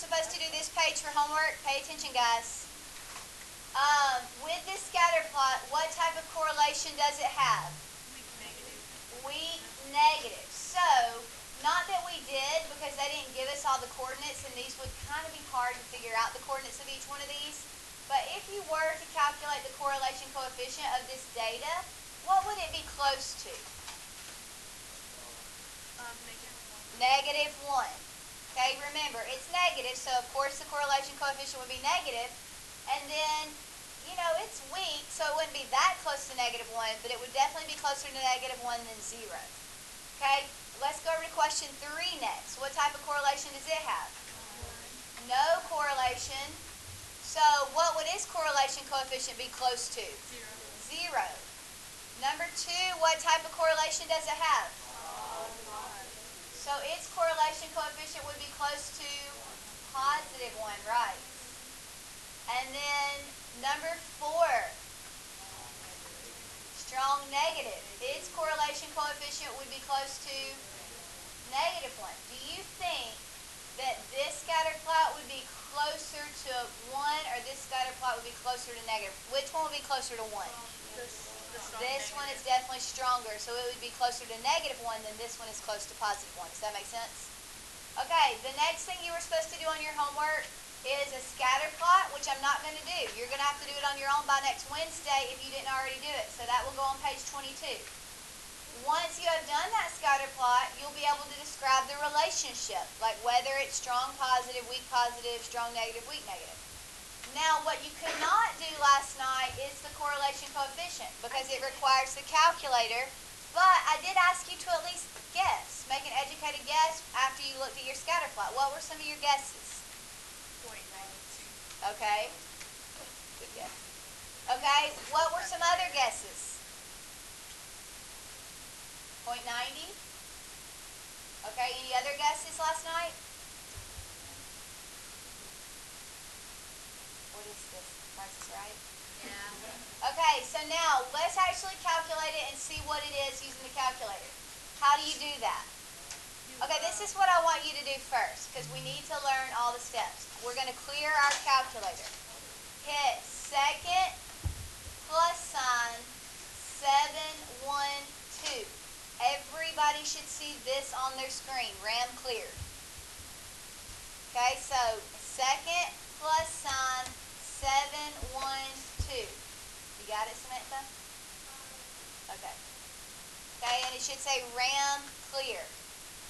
supposed to do this page for homework. Pay attention, guys. With this scatter plot, what type of correlation does it have? Weak negative. Weak negative. So, not that we did, because they didn't give us all the coordinates, and these would kind of be hard to figure out the coordinates of each one of these. But if you were to calculate the correlation coefficient of this data, what would it be close to? Negative 1. -1. Okay, remember, it's negative, so of course the correlation coefficient would be negative. And then, you know, it's weak, so it wouldn't be that close to -1, but it would definitely be closer to -1 than 0. Okay, let's go over to question 3 next. What type of correlation does it have? No correlation. So what would its correlation coefficient be close to? 0. Number 2, what type of correlation does it have? So its correlation coefficient would be close to +1, right? And then number 4, strong negative. Its correlation coefficient would be close to -1. Do you think that this scatter plot would be closer to 1 or this scatter plot would be closer to negative? Which one would be closer to 1? This one is definitely stronger, so it would be closer to -1 than this one is close to +1. Does that make sense? Okay, the next thing you were supposed to do on your homework is a scatter plot, which I'm not going to do. You're going to have to do it on your own by next Wednesday if you didn't already do it. So that will go on page 22. Once you have done that scatter plot, you'll be able to describe the relationship, like whether it's strong positive, strong negative, weak negative. Now, what you could not do last night is the correlation coefficient because it requires the calculator, but I did ask you to at least guess, make an educated guess after you looked at your scatter plot. What were some of your guesses? 0.92. Okay. Good guess. Okay, what were some other guesses? 0.90? Okay, any other guesses last night? What is this? Price is Right? Yeah. Okay, so now let's actually calculate it and see what it is using the calculator. How do you do that? Okay, this is what I want you to do first because we need to learn all the steps. We're going to clear our calculator. Hit second plus sign 712. Everybody should see this on their screen. RAM cleared. Okay, so second plus sign 712. You got it, Samantha? Okay. Okay, and it should say RAM clear.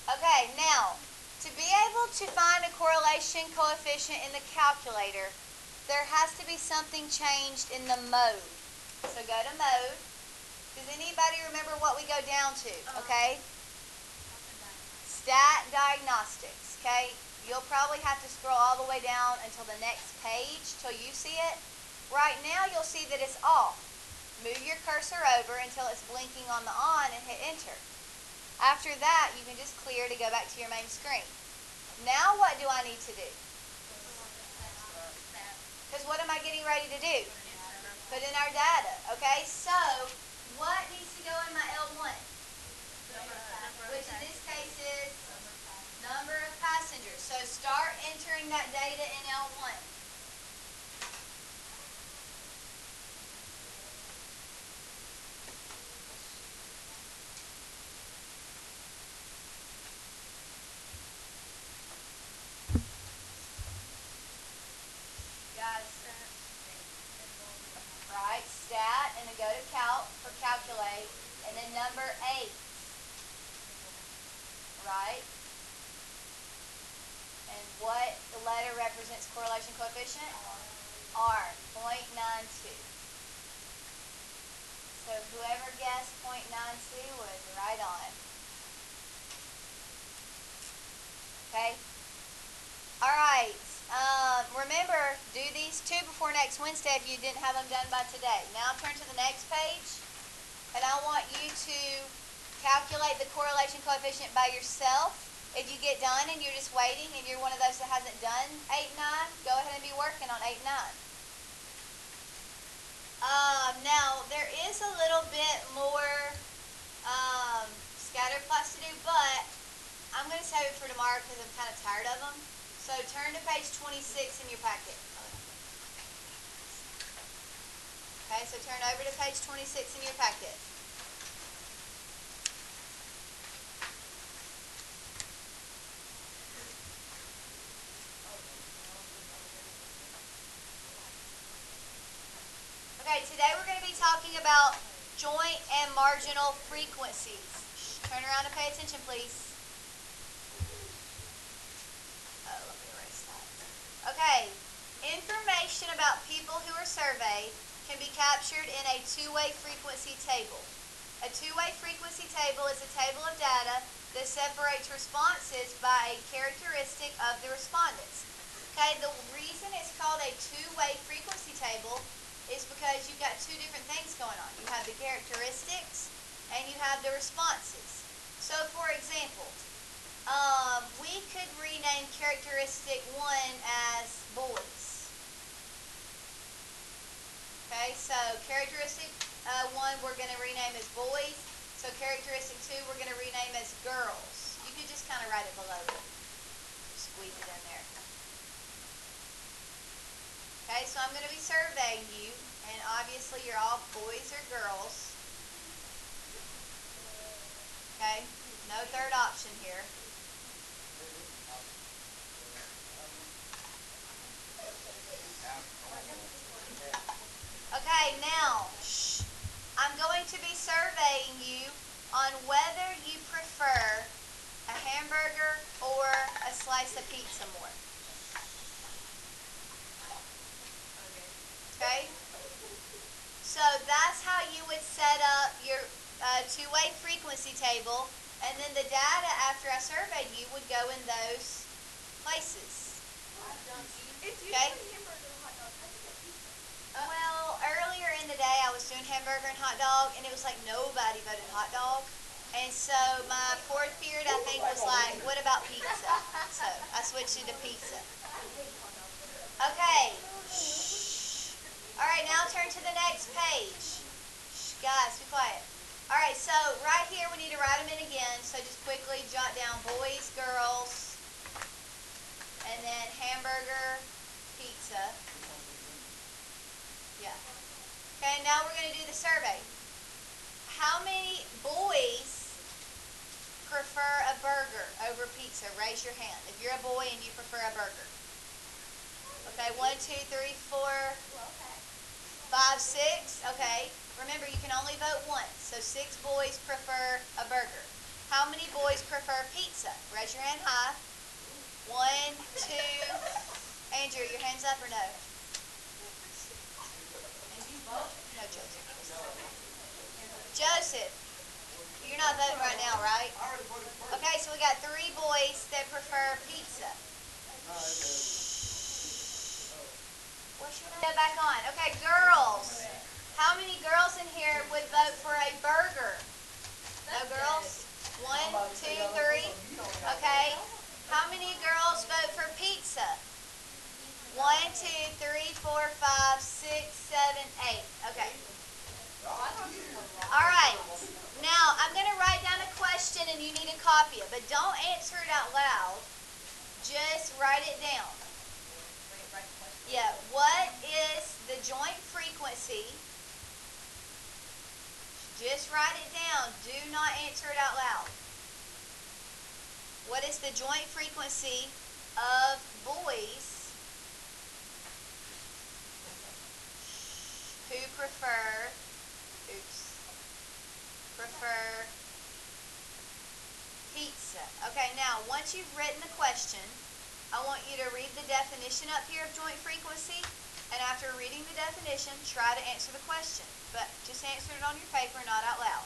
Okay, now, to be able to find a correlation coefficient in the calculator, there has to be something changed in the mode. So go to mode. Does anybody remember what we go down to? Okay? Stat diagnostics. Okay? You'll probably have to scroll all the way down until the next page till you see it. Right now you'll see that it's off. Move your cursor over until it's blinking on the on and hit enter. After that, you can just clear to go back to your main screen. Now what do I need to do? Because what am I getting ready to do? Put in our data. Okay, so what needs to go in my L1? Which in this case is number of passengers. So start entering that data in L1. Right, stat, and then go to calc for calculate, and then number 8. Right? And what letter represents correlation coefficient? R, 0.92. So whoever guessed 0.92 was right on. Okay? Alright, remember, do these 2 before next Wednesday if you didn't have them done by today. Now turn to the next page, and I want you to calculate the correlation coefficient by yourself. If you get done and you're just waiting and you're one of those that hasn't done 8 and 9, go ahead and be working on 8 and 9. Now, there is a little bit more scatter plots to do, but I'm going to save it for tomorrow because I'm kind of tired of them. So turn to page 26 in your packet. Okay, so turn over to page 26 in your packet. Okay, today we're going to be talking about joint and marginal frequencies. Turn around and pay attention, please. Oh, let me erase that. Okay, information about people who are surveyed can be captured in a two-way frequency table. A two-way frequency table is a table of data that separates responses by a characteristic of the respondents. Okay, the reason it's called a two-way frequency table is because you've got two different things going on. You have the characteristics and you have the responses. So, for example, we could rename characteristic 1 as boys. Okay, so characteristic 1 we're going to rename as boys. So characteristic 2 we're going to rename as girls. You can just kind of write it below it. Squeeze it in there. Okay, so I'm going to be surveying you, and obviously you're all boys or girls. Okay, no third option here. Okay, now, I'm going to be surveying you on whether you prefer a hamburger or a slice of pizza more. Okay? So that's how you would set up your two-way frequency table, and then the data after I surveyed you would go in those places. Okay? Well, earlier in the day I was doing hamburger and hot dog, and it was like nobody voted hot dog. And so my fourth period, I think, was like, what about pizza? So I switched it to pizza. Okay. All right, now turn to the next page. Guys, be quiet. All right, so right here we need to write them in again. So just quickly jot down boys, girls, and then hamburger, pizza. Yeah. Okay, now we're going to do the survey. How many boys prefer a burger over pizza? Raise your hand if you're a boy and you prefer a burger. Okay, 1, 2, 3, 4, 5, 6. Okay, remember you can only vote once, so 6 boys prefer a burger. How many boys prefer pizza? Raise your hand high. 1, 2. Andrew, your hands up or no? No, Joseph. Joseph, you're not voting right now, right? Okay, so we got 3 boys that prefer pizza. Get back on. Okay, girls. How many girls in here would vote for a burger? No girls? 1, 2, 3. Okay. How many girls vote for pizza? 1, 2, 3, 4, 5, 6, 7, 8. Okay. All right. Now, I'm going to write down a question and you need to copy it, but don't answer it out loud. Just write it down. Yeah, what is the joint frequency? Just write it down. Do not answer it out loud. What is the joint frequency of boys who prefer pizza? Okay, now once you've written the question, I want you to read the definition up here of joint frequency, and after reading the definition, try to answer the question. But just answer it on your paper, not out loud.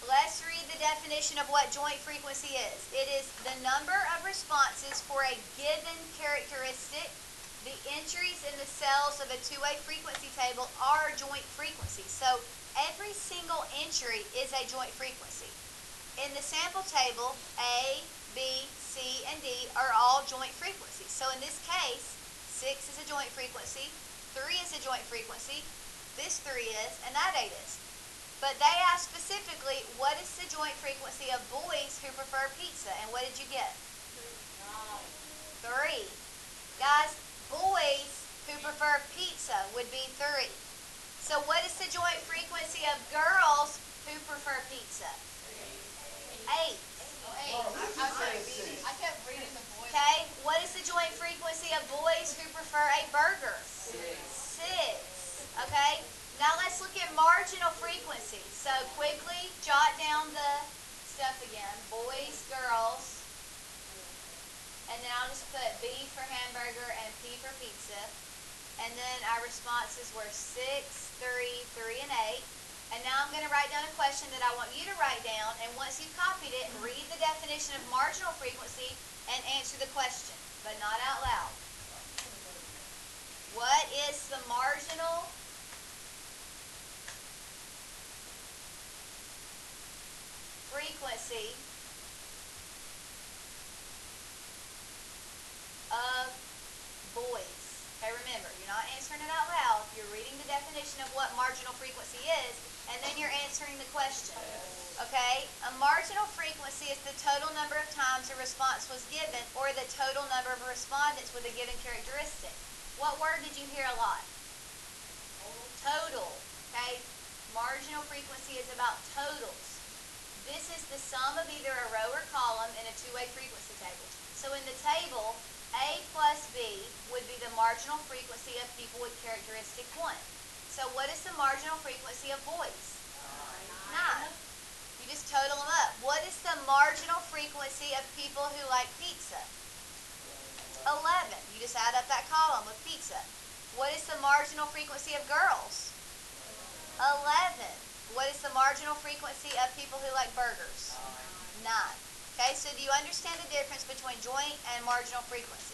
Let's read the definition of what joint frequency is. It is the number of responses for a given characteristic. The entries in the cells of a two-way frequency table are joint frequencies. So every single entry is a joint frequency. In the sample table, A, B, C, and D are all joint frequencies. So in this case, 6 is a joint frequency, 3 is a joint frequency, this 3 is, and that 8 is. But they asked specifically, what is the joint frequency of boys who prefer pizza? And what did you get? 3. pizza would be 3. So what is the joint frequency of girls who prefer pizza? 8. I kept reading the boys. Okay, what is the joint frequency of boys who prefer a burger? 6. Okay, now let's look at marginal frequency. So quickly jot down the stuff again. Boys, girls, and then I'll just put B for hamburger and P for pizza. And then our responses were 6, 3, 3, and 8. And now I'm going to write down a question that I want you to write down. And once you've copied it, read the definition of marginal frequency and answer the question, but not out loud. What is the marginal frequency of boys? Okay, remember, you're not answering it out loud. You're reading the definition of what marginal frequency is, and then you're answering the question. Okay, a marginal frequency is the total number of times a response was given or the total number of respondents with a given characteristic. What word did you hear a lot? Total. Okay, marginal frequency is about totals. This is the sum of either a row or column in a two-way frequency table. So in the table, A plus B would be the marginal frequency of people with characteristic 1. So what is the marginal frequency of boys? 9. You just total them up. What is the marginal frequency of people who like pizza? 11. You just add up that column with pizza. What is the marginal frequency of girls? 11. What is the marginal frequency of people who like burgers? 9. Okay, so do you understand the difference between joint and marginal frequency?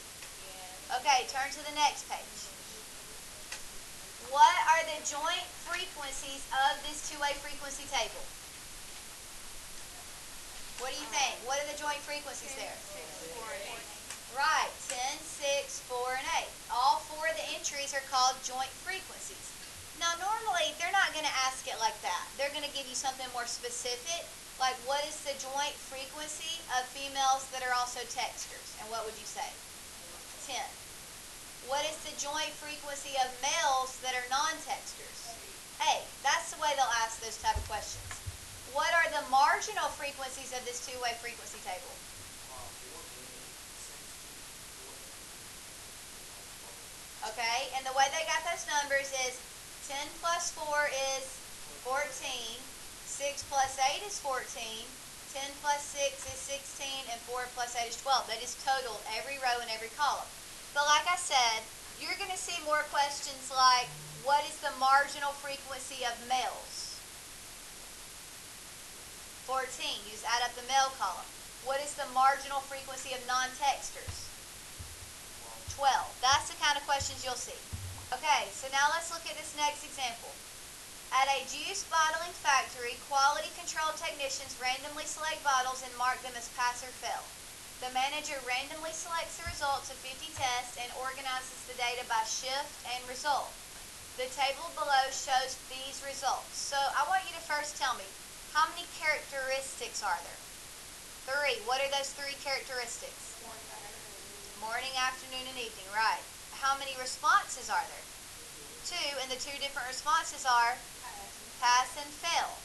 Okay, turn to the next page. What are the joint frequencies of this two-way frequency table? What do you think? What are the joint frequencies there? 6, 4, and 8. Right, 10, 6, 4, and 8. All 4 of the entries are called joint frequencies. Now, normally, they're not going to ask it like that. They're going to give you something more specific, like what is the joint frequency of females that are also texters? And what would you say? 10. What is the joint frequency of males that are non-texters? 8. That's the way they'll ask those type of questions. What are the marginal frequencies of this two-way frequency table? Okay, and the way they got those numbers is 10 plus 4 is 14, 6 plus 8 is 14, 10 plus 6 is 16, and 4 plus 8 is 12. They just totaled every row and every column. But like I said, you're going to see more questions like, what is the marginal frequency of males? 14, you just add up the male column. What is the marginal frequency of non-texters? 12. That's the kind of questions you'll see. Okay, so now let's look at this next example. At a juice bottling factory, quality control technicians randomly select bottles and mark them as pass or fail. The manager randomly selects the results of 50 tests and organizes the data by shift and result. The table below shows these results. So I want you to first tell me, how many characteristics are there? 3. What are those 3 characteristics? Morning, afternoon, and evening, right. How many responses are there? 2, and the 2 different responses are pass and fail.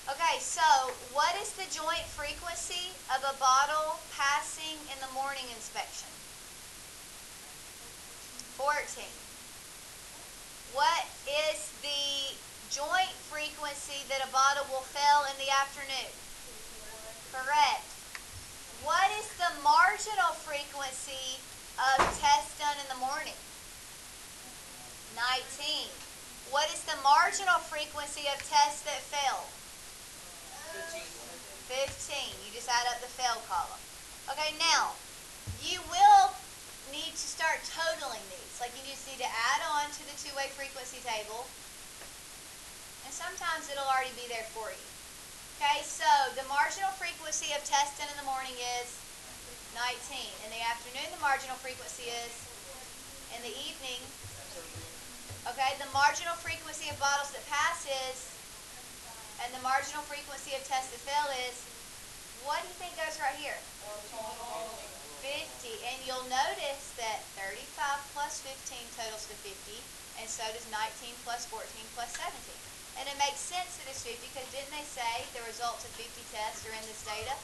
Okay, so what is the joint frequency of a bottle passing in the morning inspection? 14. What is the joint frequency that a bottle will fail in the afternoon? Correct. What is the marginal frequency of tests done in the morning? 19. What is the marginal frequency of tests that fail? 15. You just add up the fail column. Okay, now, you will need to start totaling these. Like, you just need to add on to the two-way frequency table. And sometimes it'll already be there for you. Okay, so the marginal frequency of tests done in the morning is 19. In the afternoon, the marginal frequency is, in the evening, okay, the marginal frequency of bottles that pass is, and the marginal frequency of tests that fail is, what do you think goes right here? 50. And you'll notice that 35 plus 15 totals to 50. And so does 19 plus 14 plus 17. And it makes sense that it's 50 because didn't they say the results of 50 tests are in this data?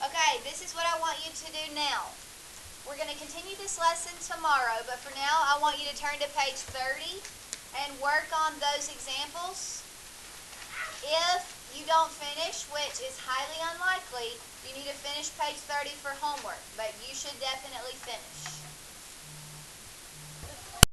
Okay, this is what I want you to do now. We're going to continue this lesson tomorrow, but for now I want you to turn to page 30 and work on those examples. If you don't finish, which is highly unlikely, you need to finish page 30 for homework, but you should definitely finish.